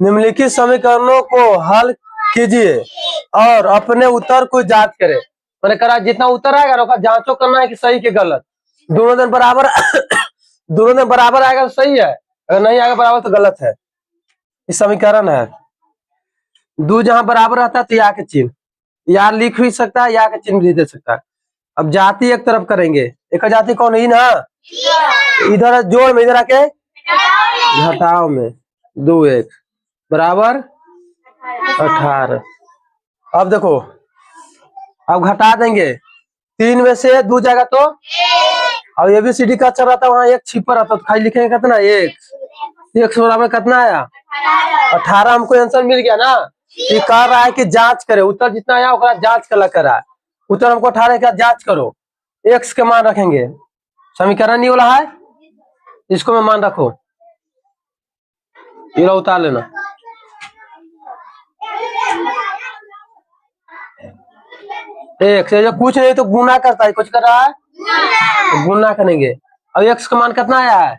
निम्नलिखित समीकरणों को हल कीजिए और अपने उत्तर को जांच करें। मैंने कहा जितना उत्तर आएगा ना जांचो करना है कि सही कि गलत। दोनों दिन बराबर दोनों दिन बराबर आएगा तो सही है, अगर नहीं आएगा बराबर तो गलत है। इस समीकरण है दो जहां बराबर रहता है तो या के चिन्ह या लिख भी सकता है, या के चिन्ह भी दे सकता है। अब जाति एक तरफ करेंगे, एक जाति कौन है ना, इधर जोड़ में इधर आके घटाव में 2 1 बराबर 18। अब देखो अब घटा देंगे 3 में से 2 जाएगा तो अब ABCD का अक्षर रहता है वहां एक छिपर रहता तो खाली लिखेंगे कितना एक बराबर कितना आया 18। हमको आंसर मिल गया ना। ये कह रहा है कि जांच करे, उत्तर जितना आया उसका जांच कर रहा है। उत्तर हमको 18 का जांच करो, x के मान रखेंगे। समीकरण ये वाला है, इसको मैं मान रखो, ये उतार लेना। एक से जो कुछ नहीं तो गुना करता है, कुछ कर रहा है तो गुना करेंगे। अब x का मान कितना आया है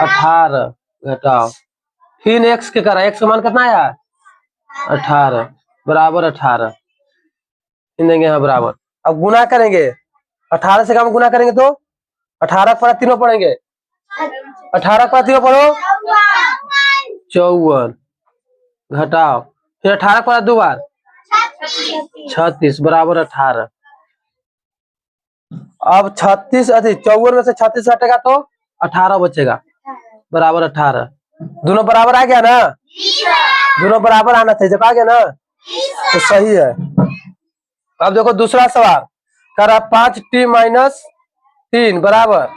18 घटाओ, फिर x के करा x का मान कितना आया 18 बराबर 18 देंगे यहाँ बराबर। अब गुना करेंगे 18 से कम गुना करेंगे तो 18 पर तीनों पढ़ेंगे, 18 पर तीनों पढ़ो 54 घटाओ, फिर 18 पर 2 बार 36 बराबर 18। अब 36 54 में से 36 हटेगा तो 18 बचेगा बराबर 18। दोनों बराबर आ गया ना, दोनों बराबर आना चाहिए, जब आ गया ना तो सही है। अब देखो दूसरा सवाल करा 5t माइनस 3 बराबर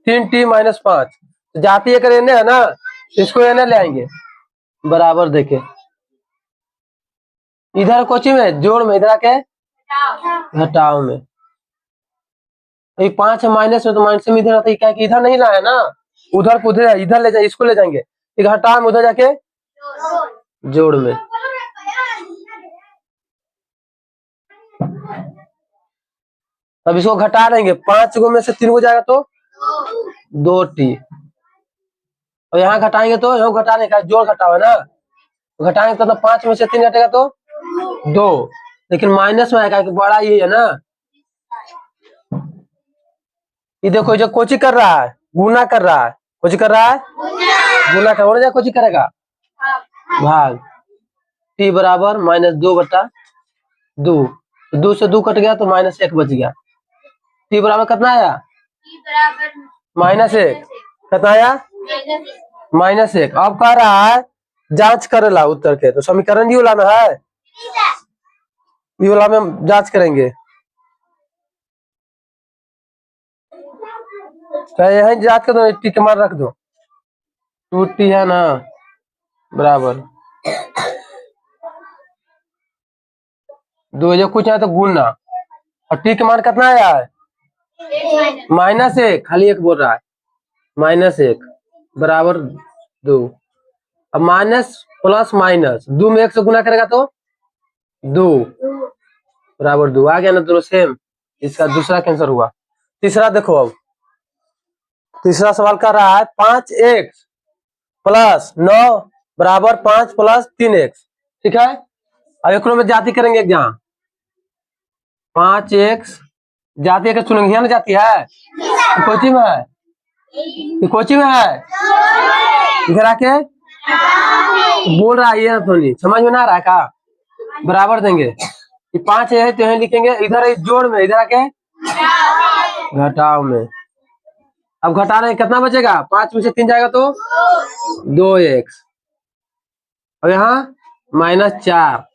3t माइनस 5। जाती अगर एने है ना इसको एने ले आएंगे बराबर, देखे इधर कोची में जोड़ में, इधर आके घटाव में। 5 माइनस में तो माइनस में इधर आता है, क्या कि इधर नहीं लाया ना, उधर को उधर इधर ले जाए, इसको ले जाएंगे घटाव में, उधर जाके जोड़ में। अब इसको घटा देंगे, 5 गो में से 3 गो जाएगा तो 2t, और यहाँ घटाएंगे तो यहाँ घटाने का जोड़ घटाओ है ना, घटाएंगे तो 5 में से 3 घटेगा तो 2, लेकिन माइनस में आएगा कि बड़ा ये है ना। ये देखो जो कोची कर रहा है गुना कर रहा है, कोची कर रहा है गुना कर रहा है, कोची करेगा भाग, t बराबर -2 बटा 2, 2 से 2 कट गया तो -1 बच गया। t बराबर कितना आया -1, कितना आया -1। अब कह रहा है जांच करेला उत्तर के, तो समीकरण ये लाना है, ये वाला में जांच करेंगे। तो यही जांच कर दो, टी के मान रख दो, 2t है ना बराबर 2, जो कुछ है तो गुना, और टी के मान कितना आया है -1, खाली 1 बोल रहा है -1 बराबर 2। अब माइनस प्लस माइनस 2 में 1 से गुना करेगा तो 2 बराबर 2 आ गया ना, दोनों सेम। इसका दूसरा कैंसर हुआ। तीसरा देखो, अब तीसरा सवाल कर रहा है 5x प्लस 9 बराबर 5 प्लस 3x, ठीक है। अब एक में जाति करेंगे जहाँ 5x जाति के चुनेंगे, यहाँ ना जाती है कोची में है, कोची में है इधर आके बोल रहा है, ये थोड़ी समझ में ना आ रहा है का, बराबर देंगे। ये 5 है तो यहीं लिखेंगे, इधर जोड़ में, इधर आके घटाव में। अब घटा रहे कितना बचेगा, 5 में से 3 जाएगा तो 2x, और यहाँ -4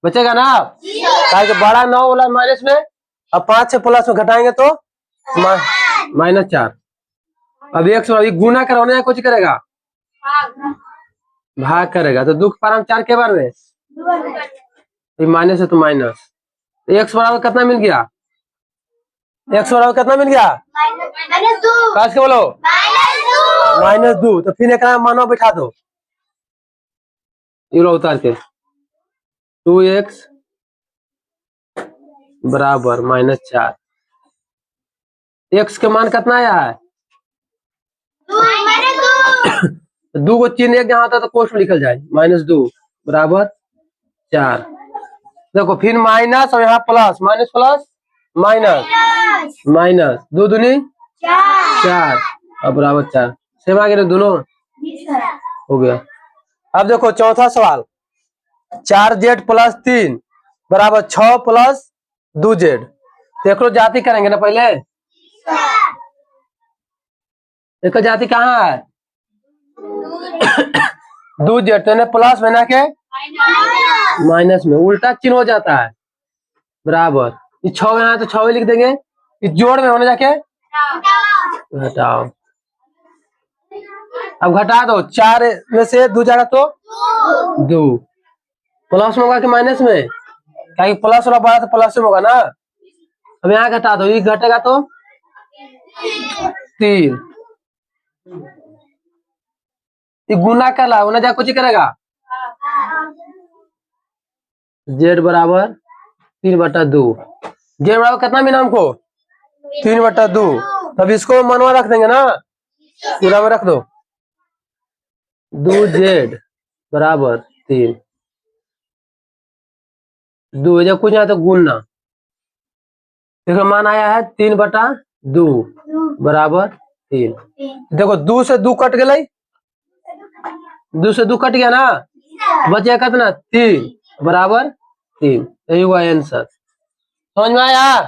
बचेगा ना, कि बड़ा 9 वाला माइनस में, अब 5 से प्लस में घटाएंगे तो -4। अब x अभी गुना करवाने कुछ करेगा भाग करेगा, तो दुख पर हम 4 के बार में माइनस है तो माइनस, x बराबर कितना मिल गया, x बराबर कितना मिल गया काश के बोलो -2। तो फिर एक मानो बैठा दो, ये उतार के 2x बराबर -4, x के मान कितना आया है 2 को चिन्ह एक जहाँ होता है तो कोष्ठ में लिखल जाए, -2 बराबर 4। देखो फिर माइनस और यहाँ plus, minus plus minus minus, 2 दूनी 4 और बराबर 4। सेम आ गया दोनों, हो गया। अब देखो चौथा सवाल, 4z + 3 बराबर 6 + 2z। देख लो जाति करेंगे ना पहले, देखो जाति कहाँ है, 2z तो प्लस में ना के माइनस में, उल्टा चिन्ह हो जाता है बराबर। ये 6 यहाँ तो 6 लिख देंगे, इस जोड़ में होने जाके घटाओ। अब घटा दो, 4 में से 2 जाएगा तो 2, प्लस में होगा कि माइनस में, क्या प्लस वाला बड़ा तो प्लस में होगा ना। अब यहाँ घटा दो, ये घटेगा तो 3, ये गुना कर ला, होना जा कुछ ही करेगा, z बराबर 3/2। z बराबर कितना मिला हमको, 3/2। तब इसको मनवा रख देंगे ना, पूरा में रख दो, 2z बराबर 3, 2 जब कुछ यहाँ तो गुणना, देखो मान आया है 3/2 बराबर 3। देखो 2 से 2 कट गए, 2 से 2 कट गया ना, बचे कितना 3 बराबर 3। यही हुआ आंसर। समझ में आया।